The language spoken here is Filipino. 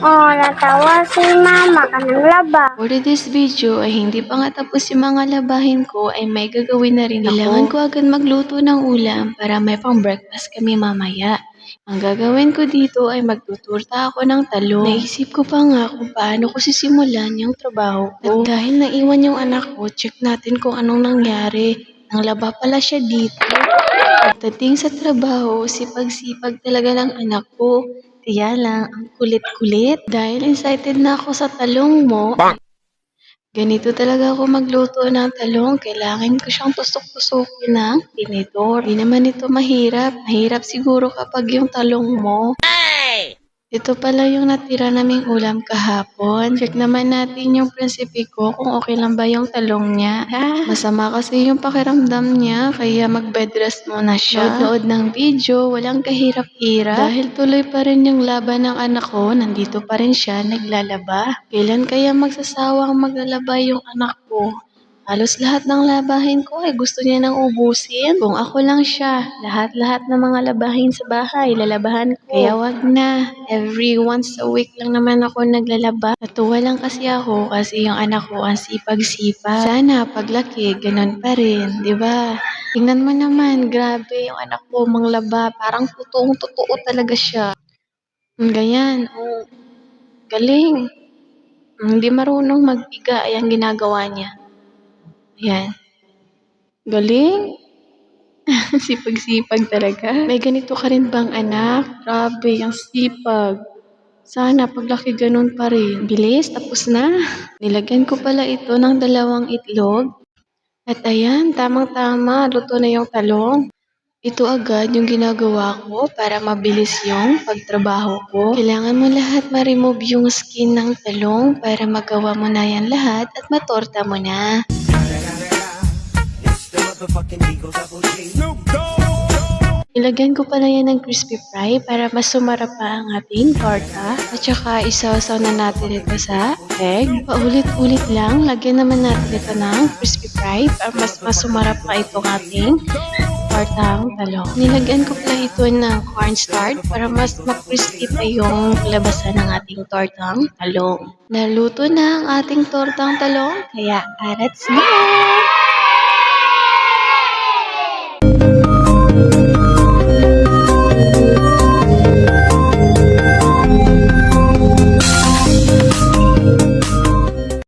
Oh, natawa si mama ka ng laba. For this video ay hindi pa nga tapos yung mga labahin ko ay may gagawin na rin ako. Kailangan ko agad magluto ng ulam para may pang breakfast kami mamaya. Ang gagawin ko dito ay magtuturta ako ng talong. Naisip ko pa nga kung paano ko sisimulan yung trabaho ko. At dahil naiwan yung anak ko, check natin kung anong nangyari. Nanglaba pala siya dito. Pagdating sa trabaho, sipag-sipag talaga ng anak ko. Kaya lang, ang kulit-kulit. Dahil excited na ako sa talong mo, ganito talaga ako magluto ng talong. Kailangan ko siyang tusok-tusokin ng tinidor. Di naman ito mahirap. Mahirap siguro kapag yung talong mo. Ito pala yung natira naming ulam kahapon. Check naman natin yung prinsipe ko kung okay lang ba yung talong niya. Masama kasi yung pakiramdam niya, kaya mag-bed rest muna siya. Nood ng video, walang kahirap-hirap. Dahil tuloy pa rin yung laban ng anak ko, nandito pa rin siya, naglalaba. Kailan kaya magsasawang maglalaba yung anak ko? Halos lahat ng labahin ko ay gusto niya nang ubusin. Kung ako lang siya, lahat-lahat ng mga labahin sa bahay, lalabahan ko. Kaya wag na. Every once a week lang naman ako naglalaba. Natuwa lang kasi ako kasi yung anak ko ang sipag-sipag. Sana paglaki, ganun pa rin, di ba? Tingnan mo naman, grabe yung anak ko manglaba. Parang totoong-totoo talaga siya. Ganyan, oh, galing. Hindi marunong magbiga, ay ang ginagawa niya. Yan. Galing. Sipag-sipag talaga. May ganito ka rin bang anak? Grabe, ang sipag. Sana paglaki ganun pa rin. Bilis, tapos na. Nilagyan ko pala ito ng 2 itlog. At ayan, tamang-tama, luto na yung talong. Ito agad yung ginagawa ko para mabilis yung pagtrabaho ko. Kailangan mo lahat ma-remove yung skin ng talong para magawa mo na yan lahat at matorta mo na. Ilagyan ko pala yan ng crispy fry para mas sumarap pa ang ating torta. At saka isaw-saw na natin ito sa egg. Paulit-ulit lang, lagyan naman natin ito ng crispy fry para mas sumarap pa itong ating tortang talong. Nilagyan ko pala ito ng cornstarch para mas crispy pa yung labasan ng ating tortang talong. Naluto na ang ating tortang talong, kaya let's go!